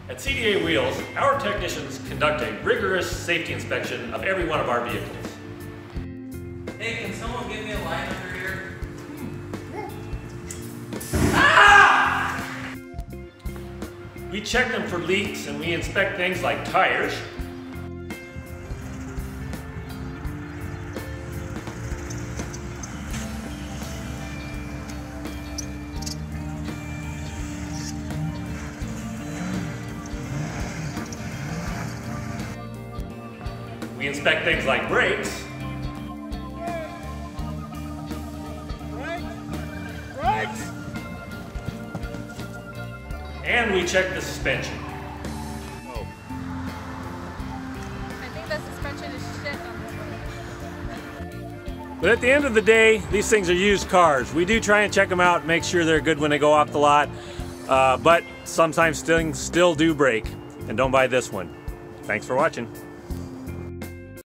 At CDA Wheels, our technicians conduct a rigorous safety inspection of every one of our vehicles. Hey, can someone give me a line under here? We check them for leaks and we inspect things like tires, we inspect things like brakes, and we check the suspension. I think the suspension is shit on But at the end of the day, these things are used cars. We do try and check them out and make sure they're good when they go off the lot, but sometimes things still do break. And don't buy this one. Thanks for watching.